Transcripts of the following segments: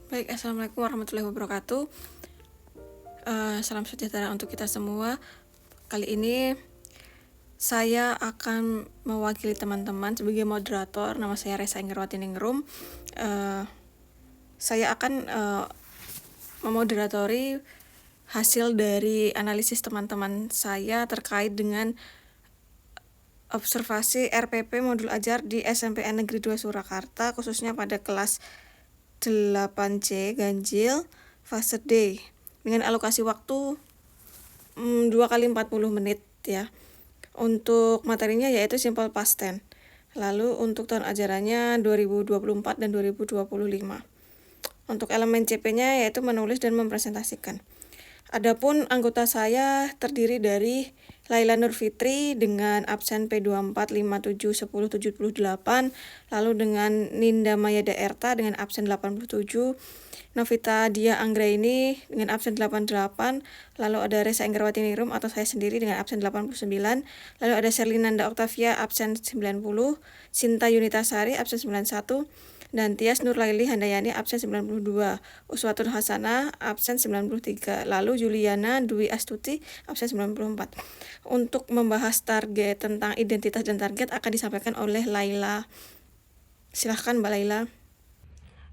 Baik, Assalamualaikum warahmatullahi wabarakatuh. Salam sejahtera untuk kita semua. Kali ini saya akan mewakili teman-teman sebagai moderator. Nama saya Resa Inggerwati Ningrum. Saya akan memoderatori hasil dari analisis teman-teman saya terkait dengan observasi RPP modul ajar di SMPN Negeri 2 Surakarta, khususnya pada kelas 8C ganjil fase D dengan alokasi waktu 2 kali 40 menit ya. Untuk materinya yaitu simple past tense. Lalu untuk tahun ajarannya 2024 dan 2025. Untuk elemen CP-nya yaitu menulis dan mempresentasikan. Adapun anggota saya terdiri dari Laila Nurfitri dengan absen P24 57 10 78, lalu dengan Ninda Mayada Erta dengan absen 87, Novita Dia Anggraini dengan absen 88, lalu ada Resa Inggerwati Ningrum atau saya sendiri dengan absen 89, lalu ada Serlinanda Oktavia absen 90, Sinta Yunitasari absen 91, dan Tias Nurlaili Handayani absen 92, Uswatun Hasanah absen 93, lalu Juliana Dwi Astuti absen 94. Untuk membahas target tentang identitas dan target akan disampaikan oleh Laila. Silahkan Mbak Laila.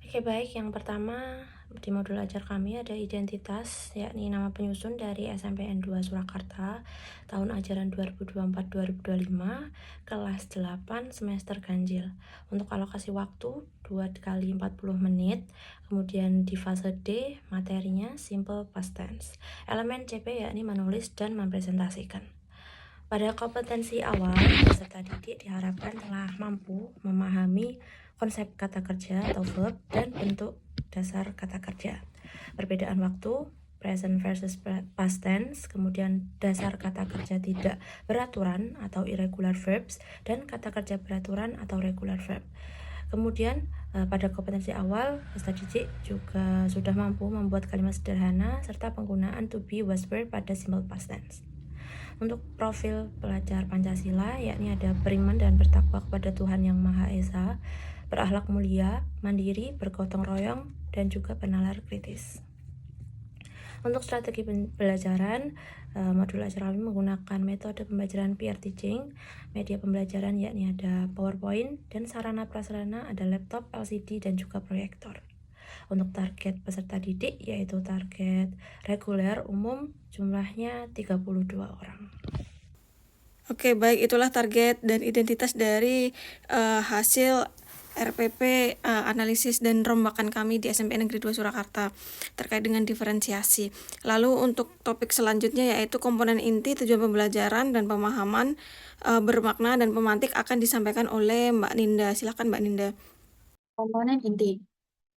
Oke, baik. Yang pertama di modul ajar kami ada identitas, yakni nama penyusun dari SMPN 2 Surakarta tahun ajaran 2024-2025 kelas 8 semester ganjil. Untuk alokasi waktu 2 kali 40 menit. Kemudian di fase D materinya simple past tense. Elemen CP yakni menulis dan mempresentasikan. Pada kompetensi awal, peserta didik diharapkan telah mampu memahami konsep kata kerja atau verb dan bentuk dasar kata kerja. Perbedaan waktu, present versus past tense, kemudian dasar kata kerja tidak beraturan atau irregular verbs, dan kata kerja beraturan atau regular verb. Kemudian pada kompetensi awal, peserta didik juga sudah mampu membuat kalimat sederhana serta penggunaan to be was were pada simple past tense. Untuk profil pelajar Pancasila, yakni ada beriman dan bertakwa kepada Tuhan Yang Maha Esa, berakhlak mulia, mandiri, bergotong royong, dan juga bernalar kritis. Untuk strategi pembelajaran, modul ajar kami menggunakan metode pembelajaran peer teaching. Media pembelajaran yakni ada PowerPoint, dan sarana prasarana ada laptop, LCD, dan juga proyektor. Untuk target peserta didik yaitu target reguler umum jumlahnya 32 orang. Oke, baik, itulah target dan identitas dari hasil RPP analisis dan rombakan kami di SMP Negeri 2 Surakarta terkait dengan diferensiasi. Lalu untuk topik selanjutnya yaitu komponen inti, tujuan pembelajaran dan pemahaman bermakna dan pemantik akan disampaikan oleh Mbak Ninda. Silakan Mbak Ninda. Komponen inti.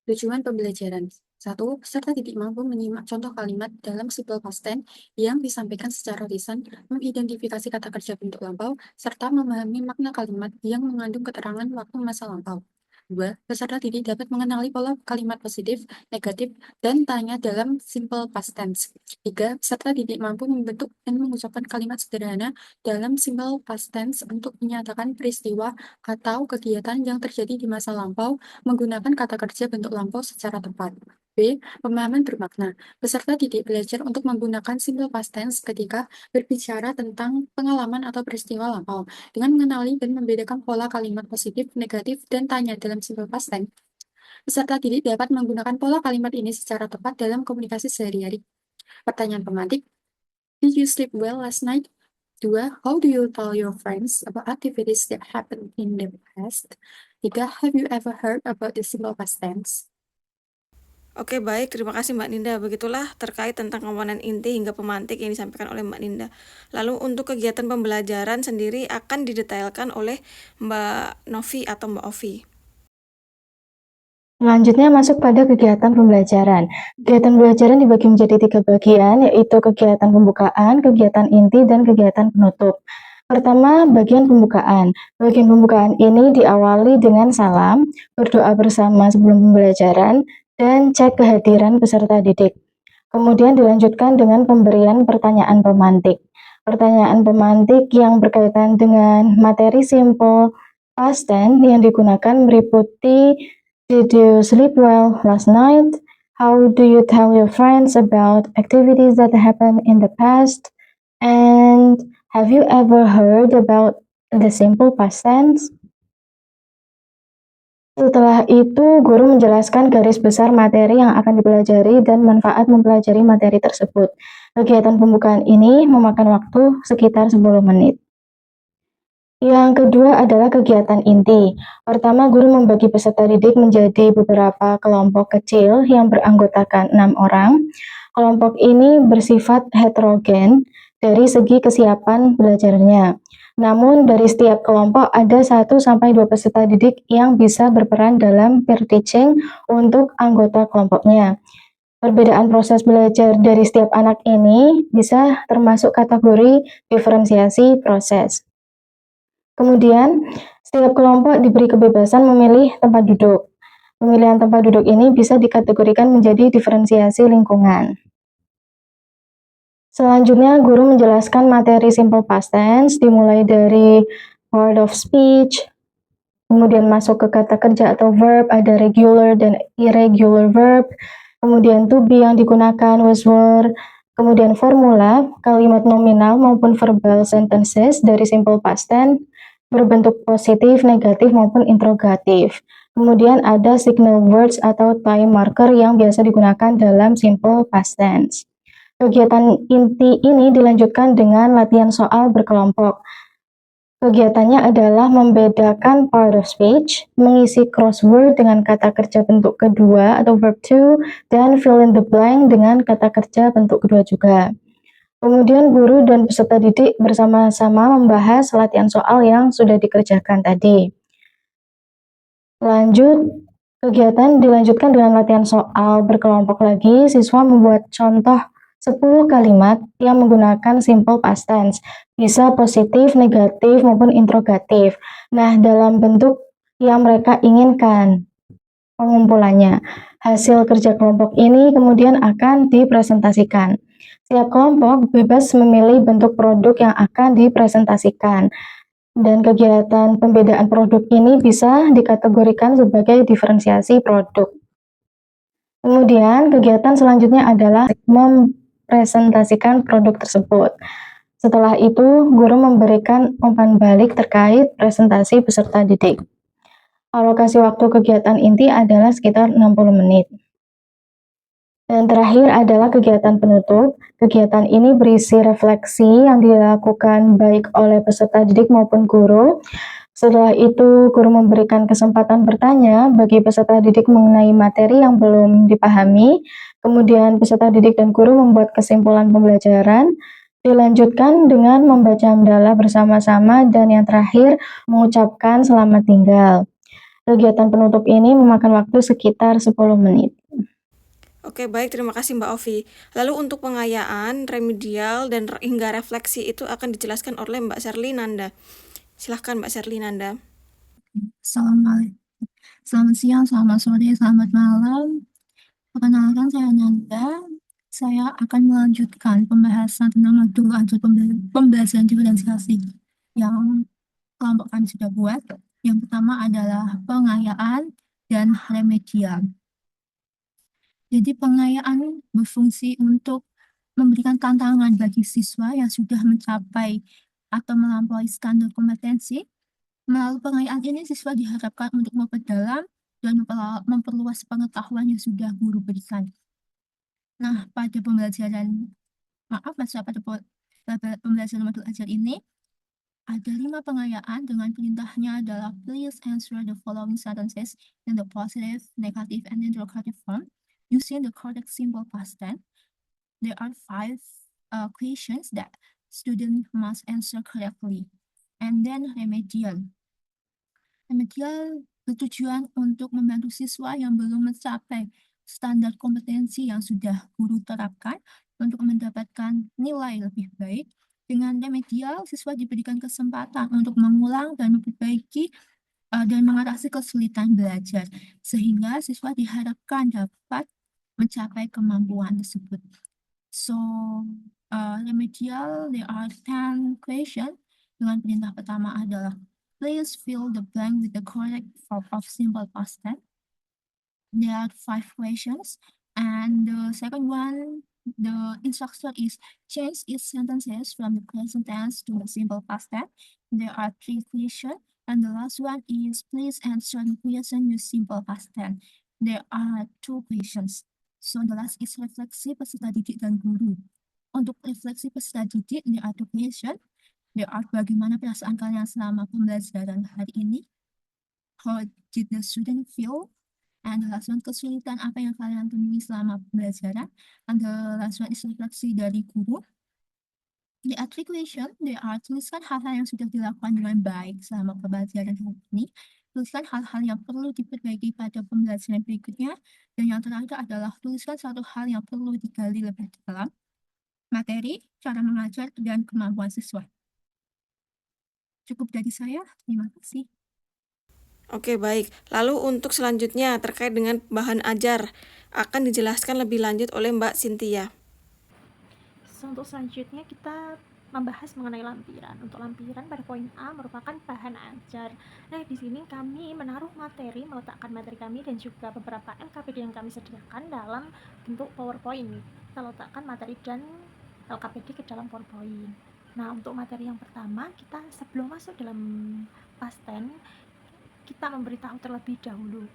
Tujuan pembelajaran. 1. Peserta didik mampu menyimak contoh kalimat dalam simple past tense yang disampaikan secara lisan, mengidentifikasi kata kerja bentuk lampau, serta memahami makna kalimat yang mengandung keterangan waktu masa lampau. 2. Peserta didik dapat mengenali pola kalimat positif, negatif, dan tanya dalam simple past tense. 3. Peserta didik mampu membentuk dan mengucapkan kalimat sederhana dalam simple past tense untuk menyatakan peristiwa atau kegiatan yang terjadi di masa lampau menggunakan kata kerja bentuk lampau secara tepat. B. Pemahaman bermakna. Peserta didik belajar untuk menggunakan simple past tense ketika berbicara tentang pengalaman atau peristiwa lampau, dengan mengenali dan membedakan pola kalimat positif, negatif, dan tanya dalam simple past tense. Peserta didik dapat menggunakan pola kalimat ini secara tepat dalam komunikasi sehari-hari. Pertanyaan pemantik. Did you sleep well last night? 2. How do you tell your friends about activities that happened in the past? 3. Have you ever heard about the simple past tense? Oke, baik, terima kasih Mbak Ninda. Begitulah terkait tentang komponen inti hingga pemantik yang disampaikan oleh Mbak Ninda. Lalu untuk kegiatan pembelajaran sendiri akan didetailkan oleh Mbak Novi atau Mbak Ovi. Selanjutnya masuk pada kegiatan pembelajaran. Kegiatan pembelajaran dibagi menjadi 3 bagian, yaitu kegiatan pembukaan, kegiatan inti, dan kegiatan penutup. Pertama, bagian pembukaan. Bagian pembukaan ini diawali dengan salam, berdoa bersama sebelum pembelajaran, dan cek kehadiran peserta didik. Kemudian dilanjutkan dengan pemberian pertanyaan pemantik. Pertanyaan pemantik yang berkaitan dengan materi simple past tense yang digunakan meliputi Did you sleep well last night? How do you tell your friends about activities that happened in the past? And have you ever heard about the simple past tense? Setelah itu, guru menjelaskan garis besar materi yang akan dipelajari dan manfaat mempelajari materi tersebut. Kegiatan pembukaan ini memakan waktu sekitar 10 menit. Yang kedua adalah kegiatan inti. Pertama, guru membagi peserta didik menjadi beberapa kelompok kecil yang beranggotakan 6 orang. Kelompok ini bersifat heterogen dari segi kesiapan belajarnya. Namun, dari setiap kelompok ada 1-2 peserta didik yang bisa berperan dalam peer teaching untuk anggota kelompoknya. Perbedaan proses belajar dari setiap anak ini bisa termasuk kategori diferensiasi proses. Kemudian, setiap kelompok diberi kebebasan memilih tempat duduk. Pemilihan tempat duduk ini bisa dikategorikan menjadi diferensiasi lingkungan. Selanjutnya, guru menjelaskan materi simple past tense dimulai dari part of speech, kemudian masuk ke kata kerja atau verb, ada regular dan irregular verb, kemudian to be yang digunakan, was were, kemudian formula, kalimat nominal maupun verbal sentences dari simple past tense, berbentuk positif, negatif, maupun interrogatif. Kemudian ada signal words atau time marker yang biasa digunakan dalam simple past tense. Kegiatan inti ini dilanjutkan dengan latihan soal berkelompok. Kegiatannya adalah membedakan part of speech, mengisi crossword dengan kata kerja bentuk kedua atau verb to, dan fill in the blank dengan kata kerja bentuk kedua juga. Kemudian guru dan peserta didik bersama-sama membahas latihan soal yang sudah dikerjakan tadi. Lanjut, kegiatan dilanjutkan dengan latihan soal berkelompok lagi. Siswa membuat contoh 10 kalimat yang menggunakan simple past tense. Bisa positif, negatif, maupun interrogatif. Nah, dalam bentuk yang mereka inginkan pengumpulannya. Hasil kerja kelompok ini kemudian akan dipresentasikan. Setiap kelompok bebas memilih bentuk produk yang akan dipresentasikan. Dan kegiatan pembedaan produk ini bisa dikategorikan sebagai diferensiasi produk. Kemudian kegiatan selanjutnya adalah mempresentasikan produk tersebut. Setelah itu, guru memberikan umpan balik terkait presentasi peserta didik. Alokasi waktu kegiatan inti adalah sekitar 60 menit. Dan terakhir adalah kegiatan penutup. Kegiatan ini berisi refleksi yang dilakukan baik oleh peserta didik maupun guru. Setelah itu, guru memberikan kesempatan bertanya bagi peserta didik mengenai materi yang belum dipahami. Kemudian peserta didik dan guru membuat kesimpulan pembelajaran. Dilanjutkan dengan membaca hamdalah bersama-sama dan yang terakhir mengucapkan selamat tinggal. Kegiatan penutup ini memakan waktu sekitar 10 menit. Oke, baik, terima kasih Mbak Ovi. Lalu untuk pengayaan, remedial, dan hingga refleksi itu akan dijelaskan oleh Mbak Sherly Nanda. Silahkan Mbak Sherly Nanda. Assalamualaikum. Selamat siang, selamat sore, selamat malam. Perkenalkan, saya Nanda. Saya akan melanjutkan pembahasan tentang modul ajar pembelajaran diferensiasi yang kelompok kami sudah buat. Yang pertama adalah pengayaan dan remedial. Jadi pengayaan berfungsi untuk memberikan tantangan bagi siswa yang sudah mencapai atau melampaui standar kompetensi. Melalui pengayaan ini siswa diharapkan untuk memperdalam dan memperluas pengetahuan yang sudah guru berikan. Nah, pada pembelajaran modul ajar ini ada 5 pengayaan dengan perintahnya adalah please answer the following sentences in the positive, negative, and interrogative form using the correct simple past tense. There are 5 questions that student must answer correctly. And then remedial. Remedial bertujuan untuk membantu siswa yang belum mencapai standar kompetensi yang sudah guru terapkan untuk mendapatkan nilai lebih baik. Dengan remedial, siswa diberikan kesempatan untuk mengulang dan memperbaiki dan mengatasi kesulitan belajar, sehingga siswa diharapkan dapat mencapai kemampuan tersebut. So, remedial, there are 10 questions. Dengan perintah pertama adalah please fill the blank with the correct form of simple past tense. There are 5 questions. And the second one, the instruction is change its sentences from the present tense to the simple past tense. There are 3 questions. And the last one is please answer the question use simple past tense. There are 2 questions. So the last is refleksi peserta didik dan guru. Untuk refleksi peserta didik, there are 2 questions. There are bagaimana perasaan kalian selama pembelajaran hari ini? How did the student feel? And the last one, kesulitan apa yang kalian temui selama pembelajaran? And the last one is refleksi dari guru. There are 3 questions. There are tuliskan hal-hal yang sudah dilakukan dengan baik selama pembelajaran hari ini. Tuliskan hal-hal yang perlu diperbaiki pada pembelajaran berikutnya. Dan yang terakhir adalah tuliskan satu hal yang perlu digali lebih dalam. Materi, cara mengajar, dan kemampuan siswa. Cukup dari saya. Terima kasih. Oke, baik. Lalu untuk selanjutnya terkait dengan bahan ajar akan dijelaskan lebih lanjut oleh Mbak Cynthia. So, untuk selanjutnya kita membahas mengenai lampiran. Untuk lampiran pada poin A merupakan bahan ajar. Nah, di sini kami menaruh materi, meletakkan materi kami dan juga beberapa LKPD yang kami sediakan dalam bentuk PowerPoint. Kita letakkan materi dan LKPD ke dalam PowerPoint. Nah, untuk materi yang pertama, kita sebelum masuk dalam past tense, kita memberitahu terlebih dahulu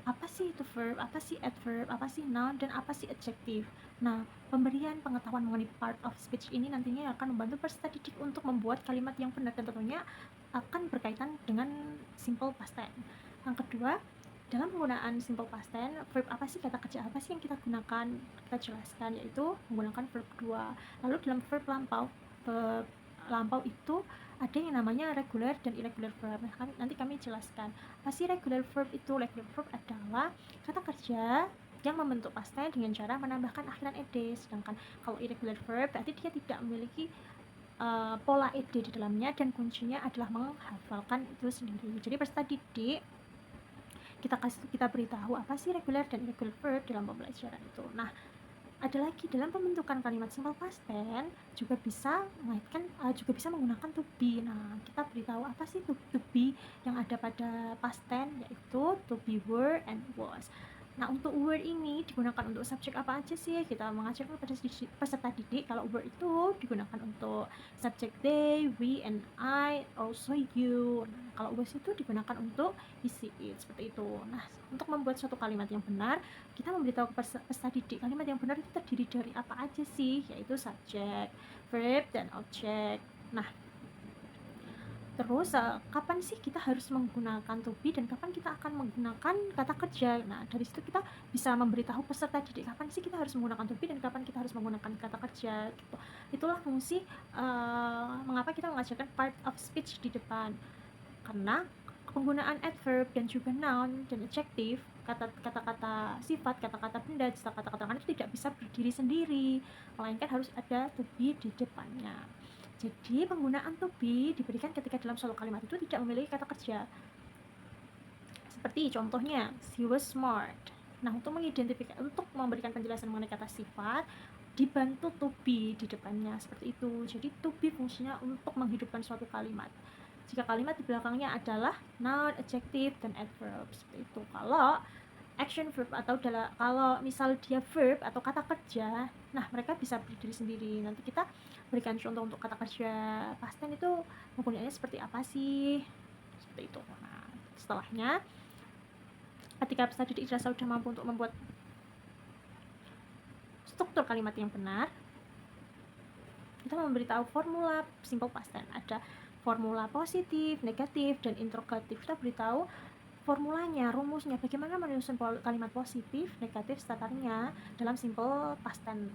apa sih itu verb, apa sih adverb, apa sih noun, dan apa sih adjective. Nah, pemberian pengetahuan mengenai part of speech ini nantinya akan membantu peserta didik untuk membuat kalimat yang benar dan tentunya akan berkaitan dengan simple past tense. Yang kedua, dalam penggunaan simple past tense, verb apa sih, kata kerja apa sih yang kita gunakan, kita jelaskan, yaitu menggunakan verb 2. Lalu dalam verb lampau itu ada yang namanya regular dan irregular verb. Nah, nanti kami jelaskan. Apa sih regular verb itu? Regular verb adalah kata kerja yang membentuk past tense dengan cara menambahkan akhiran ed. Sedangkan kalau irregular verb berarti dia tidak memiliki pola ed di dalamnya dan kuncinya adalah menghafalkan itu sendiri. Jadi peserta didik kita beritahu apa sih regular dan irregular verb dalam pembelajaran itu. Nah, ada lagi dalam pembentukan kalimat simple past tense juga bisa menggunakan to be. Nah, kita beritahu apa sih to be yang ada pada past tense, yaitu to be, were, and was. Nah, untuk were ini digunakan untuk subjek apa aja sih? Kita mengajarkan pada peserta didik kalau were itu digunakan untuk subjek they, we, and I, also you. Nah, kalau was itu digunakan untuk isi it, seperti itu. Nah, untuk membuat suatu kalimat yang benar, kita memberitahu ke peserta didik kalimat yang benar itu terdiri dari apa aja sih, yaitu subjek, verb, dan objek. Nah, terus kapan sih kita harus menggunakan to be dan kapan kita akan menggunakan kata kerja. Nah, dari situ kita bisa memberitahu peserta didik kapan sih kita harus menggunakan to be dan kapan kita harus menggunakan kata kerja gitu. Itulah fungsi mengapa kita mengajarkan part of speech di depan, karena penggunaan adverb dan juga noun dan adjective, kata-kata sifat, kata-kata benda, kata-kata itu tidak bisa berdiri sendiri, melainkan harus ada to be di depannya. Jadi penggunaan to be diberikan ketika dalam suatu kalimat itu tidak memiliki kata kerja. Seperti contohnya, she was smart. Nah, untuk memberikan penjelasan mengenai kata sifat, dibantu to be di depannya, seperti itu. Jadi to be fungsinya untuk menghidupkan suatu kalimat. Jika kalimat di belakangnya adalah noun, adjective, dan adverb, seperti itu. Kalau action verb atau kalau misal dia verb atau kata kerja, nah mereka bisa berdiri sendiri. Nanti kita berikan contoh untuk kata kerja past tense itu penggunaannya seperti apa sih, seperti itu. Nah, setelahnya ketika peserta didik dirasa sudah mampu untuk membuat struktur kalimat yang benar, kita memberitahu formula simple past tense. Ada formula positif, negatif, dan interrogatif. Kita beritahu formulanya, rumusnya, bagaimana menyusun kalimat positif, negatif, starternya dalam simple past tense.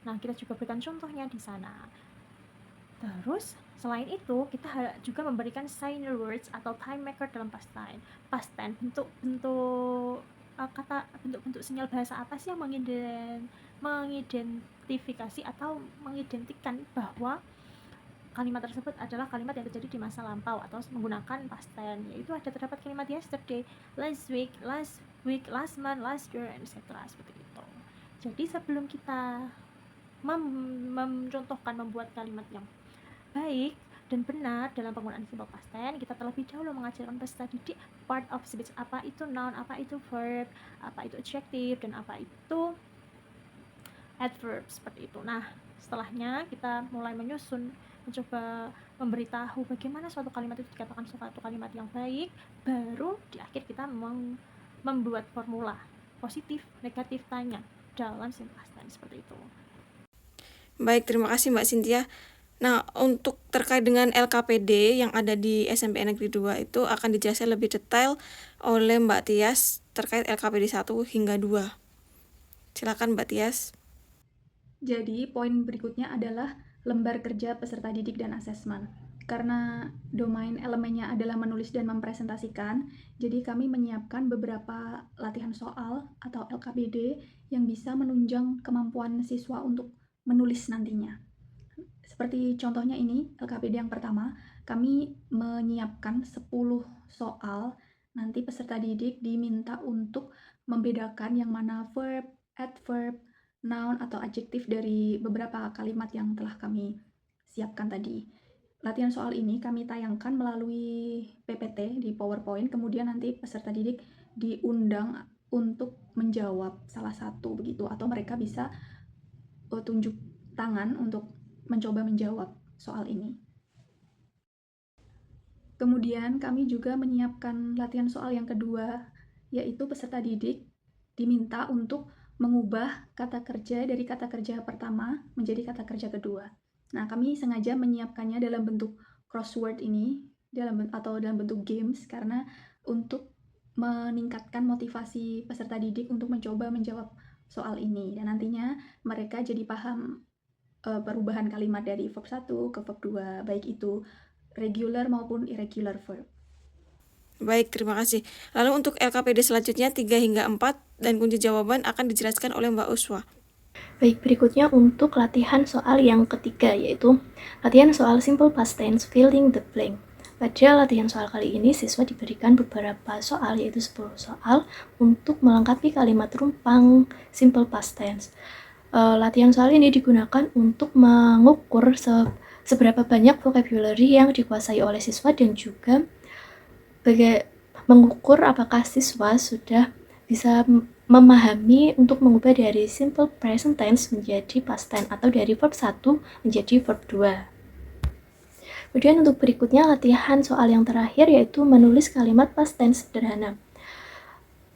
Nah, kita juga berikan contohnya di sana. Terus, selain itu, kita juga memberikan signer words atau time maker dalam past tense. Past tense, bentuk sinyal bahasa apa sih yang mengidentifikasi atau mengidentikan bahwa kalimat tersebut adalah kalimat yang terjadi di masa lampau atau menggunakan past tense, yaitu ada terdapat kalimat yesterday, last week, last month, last year, etc. seperti itu. Jadi sebelum kita mencontohkan membuat kalimat yang baik dan benar dalam penggunaan simple past tense. Kita terlebih dahulu mengajarkan peserta didik part of speech, apa itu noun, apa itu verb, apa itu adjective, dan apa itu adverb, seperti itu. Nah, setelahnya kita mulai menyusun, mencoba memberitahu bagaimana suatu kalimat itu dikatakan suatu kalimat yang baik, baru di akhir kita membuat formula positif, negatif, tanya dalam simple past tense, seperti itu. Baik, terima kasih Mbak Cynthia. Nah, untuk terkait dengan LKPD yang ada di SMPN Negeri 2 itu akan dijelaskan lebih detail oleh Mbak Tias terkait LKPD 1 hingga 2. Silakan Mbak Tias. Jadi, poin berikutnya adalah lembar kerja peserta didik dan asesmen. Karena domain elemennya adalah menulis dan mempresentasikan, jadi kami menyiapkan beberapa latihan soal atau LKPD yang bisa menunjang kemampuan siswa untuk menulis nantinya. Seperti contohnya ini, LKPD yang pertama, kami menyiapkan 10 soal, nanti peserta didik diminta untuk membedakan yang mana verb, adverb, noun, atau adjektif dari beberapa kalimat yang telah kami siapkan tadi. Latihan soal ini kami tayangkan melalui PPT di PowerPoint, kemudian nanti peserta didik diundang untuk menjawab salah satu begitu, atau mereka bisa tunjuk tangan untuk mencoba menjawab soal ini. Kemudian kami juga menyiapkan latihan soal yang kedua, yaitu peserta didik diminta untuk mengubah kata kerja dari kata kerja pertama menjadi kata kerja kedua. Nah, kami sengaja menyiapkannya dalam bentuk crossword ini, dalam bentuk games, karena untuk meningkatkan motivasi peserta didik untuk mencoba menjawab soal ini. Dan nantinya mereka jadi paham perubahan kalimat dari verb 1 ke verb 2, baik itu regular maupun irregular verb. Baik, terima kasih. Lalu untuk LKPD selanjutnya 3 hingga 4 dan kunci jawaban akan dijelaskan oleh Mbak Uswa. Baik, berikutnya untuk latihan soal yang ketiga, yaitu latihan soal simple past tense filling the blank. Pada latihan soal kali ini, siswa diberikan beberapa soal, yaitu 10 soal, untuk melengkapi kalimat rumpang simple past tense. Latihan soal ini digunakan untuk mengukur seberapa banyak vocabulary yang dikuasai oleh siswa dan juga mengukur apakah siswa sudah bisa memahami untuk mengubah dari simple present tense menjadi past tense atau dari verb 1 menjadi verb 2. Kemudian untuk berikutnya latihan soal yang terakhir yaitu menulis kalimat past tense sederhana.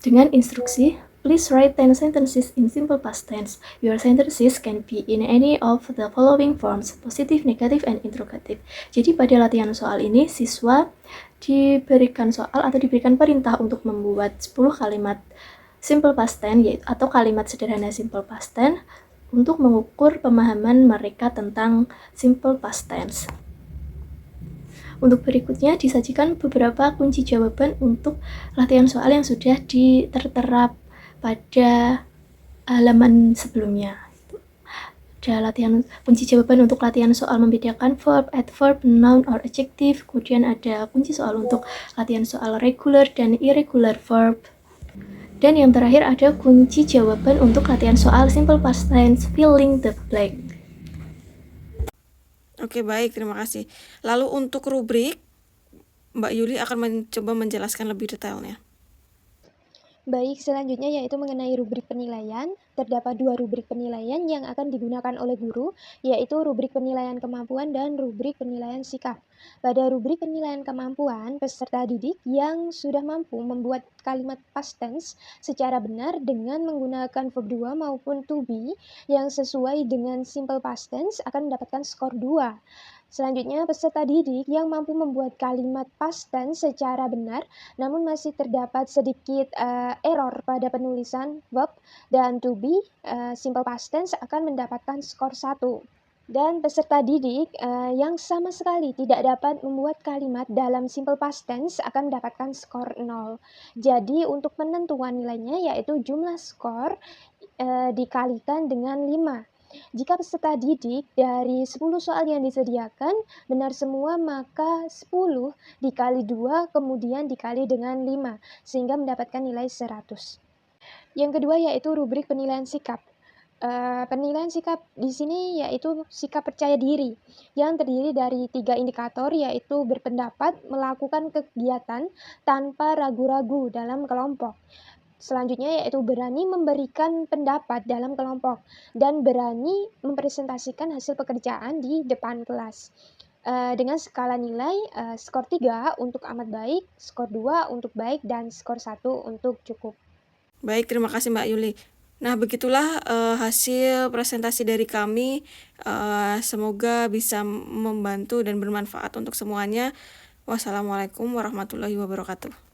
Dengan instruksi, please write 10 sentences in simple past tense. Your sentences can be in any of the following forms, positive, negative, and interrogative. Jadi pada latihan soal ini, siswa diberikan soal atau diberikan perintah untuk membuat 10 kalimat simple past tense atau kalimat sederhana simple past tense untuk mengukur pemahaman mereka tentang simple past tense. Untuk berikutnya disajikan beberapa kunci jawaban untuk latihan soal yang sudah tertera pada halaman sebelumnya. Ada latihan kunci jawaban untuk latihan soal membedakan verb, adverb, noun, or adjective. Kemudian ada kunci soal untuk latihan soal regular dan irregular verb. Dan yang terakhir ada kunci jawaban untuk latihan soal simple past tense filling the blank. Oke, baik, terima kasih. Lalu untuk rubrik, Mbak Yuli akan mencoba menjelaskan lebih detailnya. Baik, selanjutnya yaitu mengenai rubrik penilaian. Terdapat 2 rubrik penilaian yang akan digunakan oleh guru, yaitu rubrik penilaian kemampuan dan rubrik penilaian sikap. Pada rubrik penilaian kemampuan, peserta didik yang sudah mampu membuat kalimat past tense secara benar dengan menggunakan verb 2 maupun to be yang sesuai dengan simple past tense akan mendapatkan skor 2. Selanjutnya, peserta didik yang mampu membuat kalimat past tense secara benar, namun masih terdapat sedikit error pada penulisan verb dan to be simple past tense akan mendapatkan skor 1. Dan peserta didik yang sama sekali tidak dapat membuat kalimat dalam simple past tense akan mendapatkan skor 0. Jadi untuk penentuan nilainya yaitu jumlah skor dikalikan dengan 5. Jika peserta didik dari 10 soal yang disediakan benar semua, maka 10 dikali 2 kemudian dikali dengan 5 sehingga mendapatkan nilai 100. Yang kedua yaitu rubrik penilaian sikap. Penilaian sikap di sini yaitu sikap percaya diri yang terdiri dari 3 indikator, yaitu berpendapat, melakukan kegiatan tanpa ragu-ragu dalam kelompok. Selanjutnya yaitu berani memberikan pendapat dalam kelompok dan berani mempresentasikan hasil pekerjaan di depan kelas. Dengan skala nilai, skor 3 untuk amat baik, skor 2 untuk baik, dan skor 1 untuk cukup. Baik, terima kasih Mbak Yuli. Nah, begitulah hasil presentasi dari kami. Semoga bisa membantu dan bermanfaat untuk semuanya. Wassalamualaikum warahmatullahi wabarakatuh.